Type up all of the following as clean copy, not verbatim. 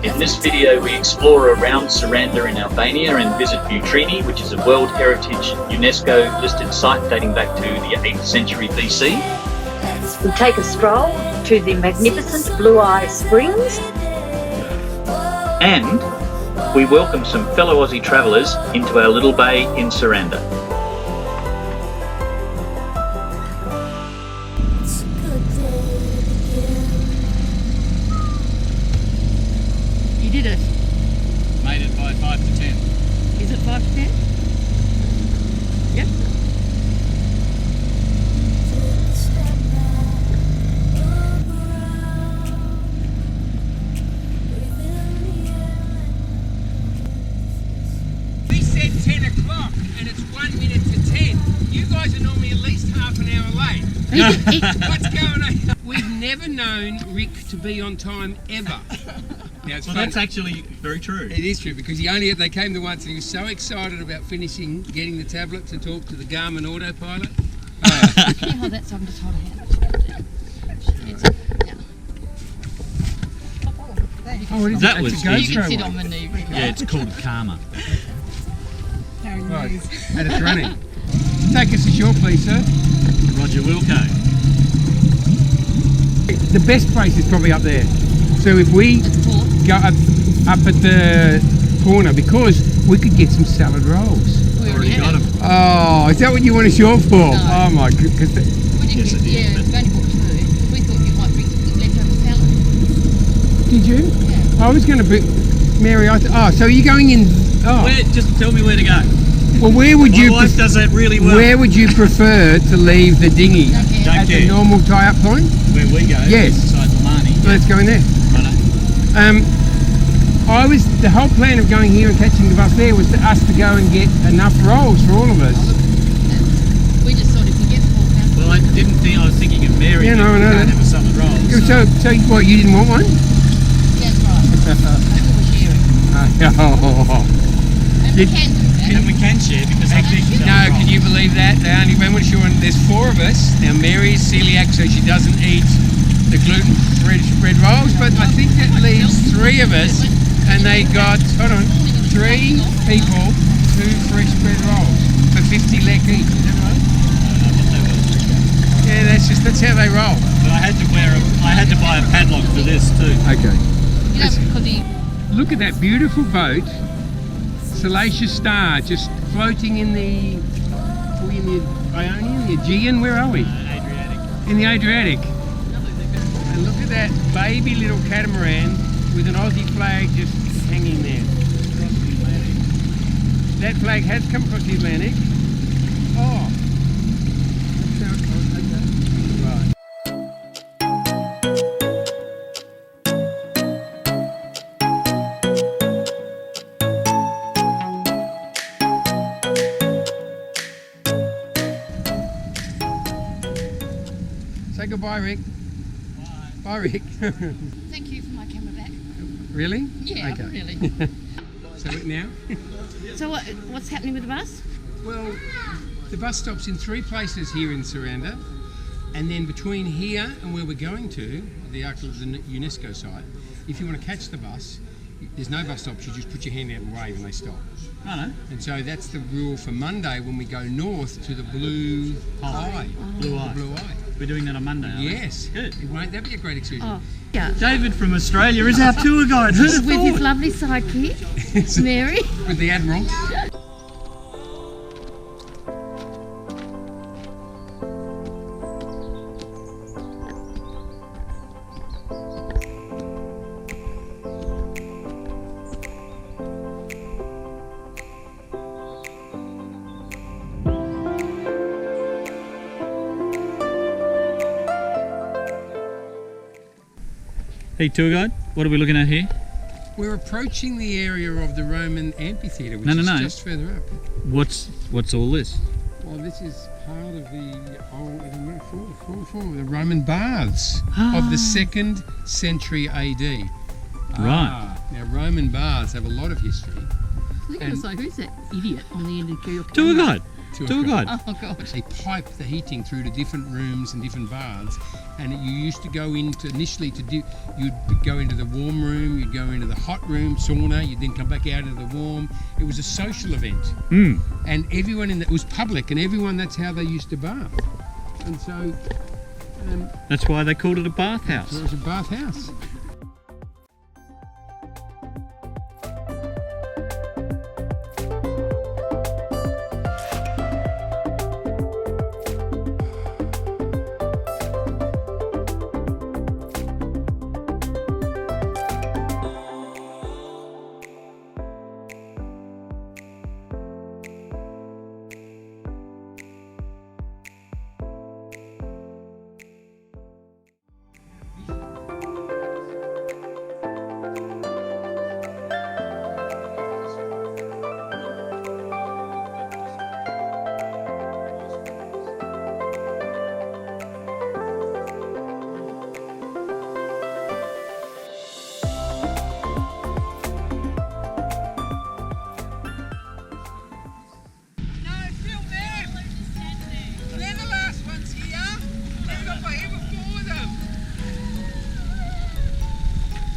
In this video we explore around Sarande in Albania and visit Butrini, which is a World Heritage UNESCO listed site dating back to the 8th century BC. We take a stroll to the magnificent Blue Eye Springs. And we welcome some fellow Aussie travellers into our little bay in Sarande. You did it. Made it by 5 to 10. Is it 5 to 10? Yep. We said 10 o'clock and it's 1 minute to 10. You guys are normally at least half an hour late. What's going on? We've never known Rick to be on time ever. Now, it's Well, that's actually very true. It is true because they came to once and he was so excited about finishing getting the tablet to talk to the Garmin autopilot. Can you hold that so I can just hold a hand? Oh, it is. That was a easy. You can GoPro sit one. on my knee. Yeah, it's called Karma. Right. And it's running. Take us ashore, please, sir. Roger Wilco. The best place is probably up there. So if we At the port. go up at the corner, because we could get some salad rolls. We Already had got it. him. Oh, is that what you want ashore for? No. Oh my goodness. We didn't Yes, get, it is, yeah, but- we only bought 2. We thought you might bring leftover salad. Did you? Yeah. I was going to be, Mary. So are you going in? Oh, Just tell me where to go. well, where would My you? wife does that really well. Where would you prefer to leave the dinghy? Don't care. Don't At the care. normal tie-up point? Where we go? Yes. Inside Lamani. Let's go in there. Righto. The whole plan of going here and catching the bus there was for us to go and get enough rolls for all of us. We just thought if we get 4 pounds. Well, I didn't think I was thinking of Mary. Yeah, no, I but we know can't that. have a salad roll. So what? You didn't want one? That's right. That's what we're sharing. And we Did- can do that. And we can share because I think No, can you believe that? They only went with sure, and there's 4 of us. Now Mary's celiac, so she doesn't eat the gluten-free spread rolls, but I think that leaves 3 of us, and they got, 3 people, 2 fresh bread rolls for 50 lek each. Is that right? Yeah, that's how they roll. But I had to buy a padlock for this too. Okay. You know, because he Look at that beautiful boat, Salacia Star, just floating in the Ionian, the Aegean. Where are we? Adriatic. In the Adriatic. And look at that baby little catamaran with an Aussie flag just hanging there. Across the Atlantic. That flag has come across the Atlantic. Oh. Right. Say goodbye, Rick. Bye, Rick. thank you for my camera back. Really? Yeah, Okay. really. So now? So what's happening with the bus? Well, the bus stops in 3 places here in Sarande, and then between here and where we're going to, the UNESCO site, if you want to catch the bus, there's no bus stops, you just put your hand out and wave and they stop. I know. And so that's the rule for Monday when we go north to the Blue Eye. Blue Eye. The Blue Eye. We're doing that on Monday, aren't we? Yes. Good. Won't that be a great excursion? Oh, yeah. David from Australia is our tour guide. Who'd have With his thought? lovely sidekick, Mary. With the Admiral. Hey, tour guide. What are we looking at here? We're approaching the area of the Roman amphitheatre, which No. is just further up. What's all this? Well, this is part of the old, the Roman baths of the 2nd century AD. Right. Now, Roman baths have a lot of history. Look at us, like, who's that idiot on the end of your Tour guide. Tour guide. Oh gosh. They pipe the heating through to different rooms and different baths, and you used to go into initially you'd go into the warm room, you'd go into the hot room, sauna, you'd then come back out of the warm. It was a social event, and everyone it was public, and everyone that's how they used to bath, and so That's why they called it a bathhouse. it was a bathhouse.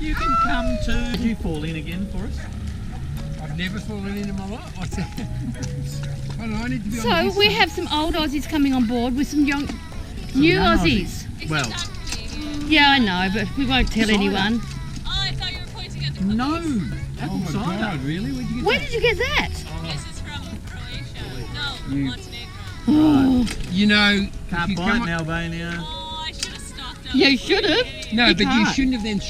You can come to. Did you fall in again for us? I've never fallen in my life. What's that? Hold on, I need to be on So this we side. have some old Aussies coming on board with some young, new Aussies. Well, Yeah, I know, but we won't tell Cider. anyone. Oh, I thought you were pointing at the no. Oh Apple my cider. God, really? Where'd you get Where that? did you get that? This is from Croatia. No, You- Montenegro. Oh, You know, Can't if you buy come it on- in Albania. Oh, I should have stocked up. yeah, you should have. No, You but you can't. shouldn't have then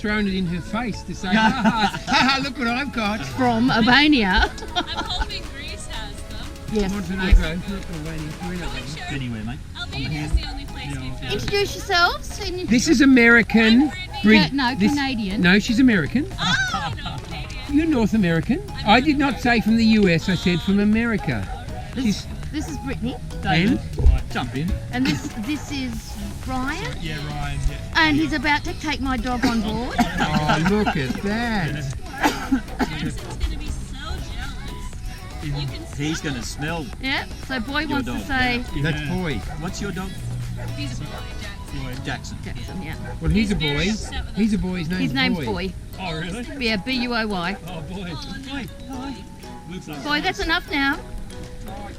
thrown it in her face to say, ha ha, ha ha, look what I've got. From Albania. I'm hoping Greece has them. Yes. Montenegro, it's not Albania, we're not I'm sure Anywhere, mate. Albania's the only place we found. Introduce yourselves. And This is American. No, this- Canadian. No, she's American. Oh, no, Canadian. You're North American. I did not say from the US, I said from America. She's, This is Brittany, David, jump in. and this is Ryan, Yeah, Ryan. Yeah. and he's about to take my dog on board. oh, look at that. Jackson's gonna be so jealous. You can see He's going to smell. Yeah. So boy wants dog, to say That's boy. What's your dog? he's a boy, Jackson. Jackson. Jackson. Yeah. Well, he's a He's very boy. upset with He's a boy. His name's His name's Boy. Oh, really? Yeah, B-U-O-Y. Oh, boy. Looks like Boy, that's enough now.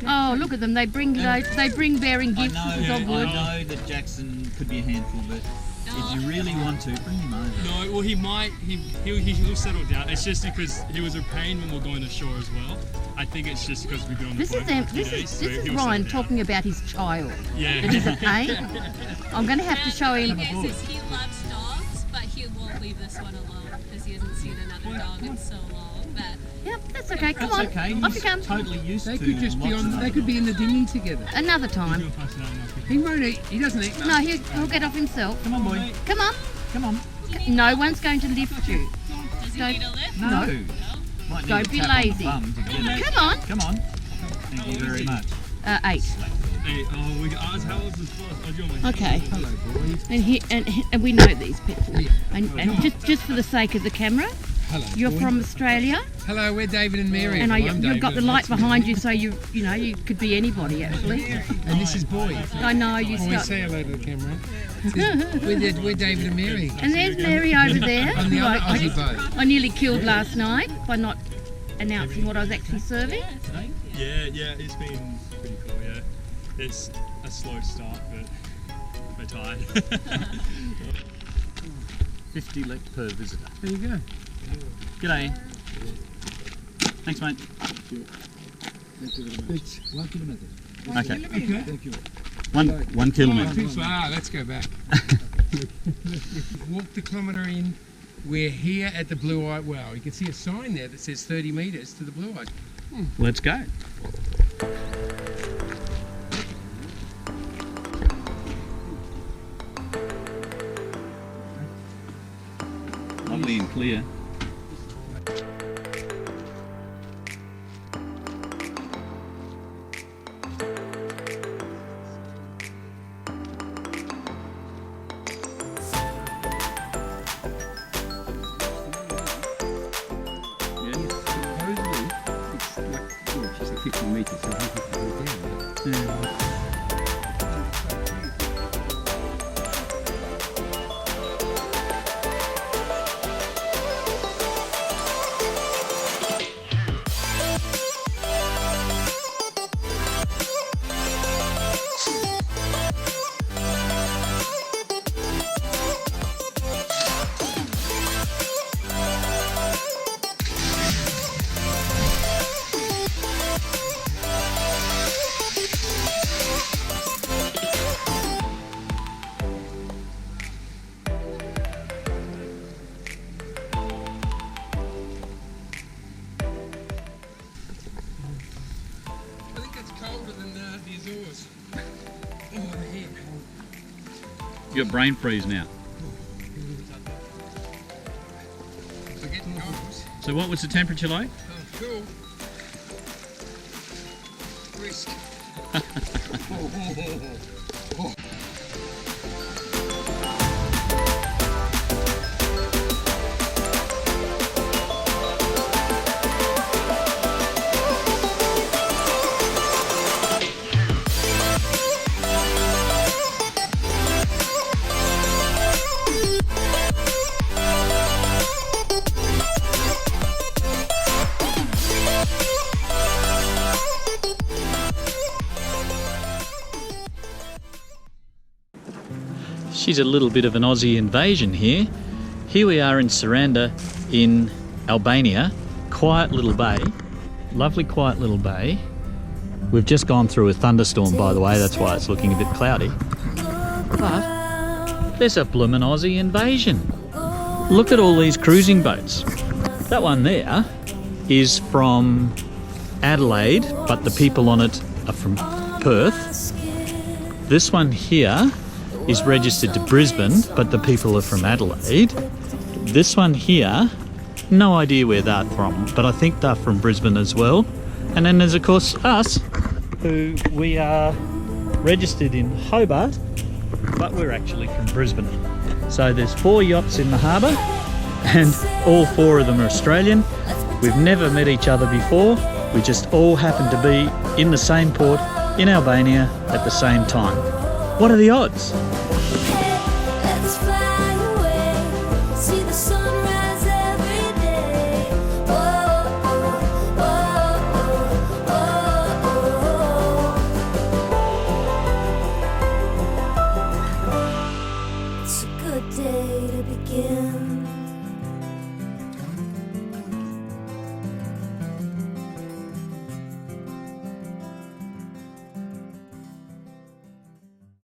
Oh, look at them. They bring bearing I gifts. know, It's all I good. know that Jackson could be a handful, but if you really want to, bring him over. No, well, he'll settle down. It's just because he was a pain when we're going ashore as well. I think it's just because we've been on the This boat is for a few days, this so is he'll Ryan settle down. talking about his child. Yeah. That he's a pain. I'm going to have to show him. The thing is he loves dogs, but he won't leave this one alone because he hasn't seen another dog in so long that Yep, that's okay. Come That's on, okay. off you He's come. totally used They to could just be lots on. of They other could be in the dinghy together. Another time. He'll pass it on after. He won't eat. He doesn't eat. No, he'll get off himself. Come on, boy. Come on. Come on. No one's going to lift you. does he Don't- need a lift? No. No. Might need Don't a be tap on the lazy. bum to get him. Come on. Come on. Thank you very much. 8. Hey, oh, we ours. How old's this first? Oh, do you want my Okay. Hello, boy. And we know these people. And just for the sake of the camera, Hello. you're boy. from Australia, Hello, we're David and Mary. and I'm you've David, got the and light that's behind you, so you could be anybody actually. And this is boy. I know you Boy, start. say hello to the camera. We're David and Mary. And there's Mary over there. On the who other Aussie boat. I nearly killed last night by not announcing what I was actually serving. Yeah, it's been pretty cool, yeah. It's a slow start, but we're tired. 50 lek per visitor. There you go. G'day. Thanks, mate. Okay. Okay. 1 kilometre. Too far. Let's go back. Walk the kilometre in. We're here at the Blue Eye. Well, you can see a sign there that says 30 metres to the Blue Eye. Let's go. Lovely and clear. Supposedly, it's like, well, she said 50 metres, so I think it's colder than the Azores. Oh, the hair. You got brain freeze now. We're getting cold. So what was the temperature like? Oh, cool. Brisk. She's a little bit of an Aussie invasion here. Here we are in Sarande in Albania. Quiet little bay. Lovely quiet little bay. We've just gone through a thunderstorm, by the way, that's why it's looking a bit cloudy. But there's a bloomin' Aussie invasion. Look at all these cruising boats. That one there is from Adelaide, but the people on it are from Perth. This one here is registered to Brisbane, but the people are from Adelaide. This one here, no idea where they're from, but I think they're from Brisbane as well. And then there's of course us, who we are registered in Hobart, but we're actually from Brisbane. So there's 4 yachts in the harbour, and all 4 of them are Australian. We've never met each other before. We just all happen to be in the same port in Albania at the same time. What are the odds?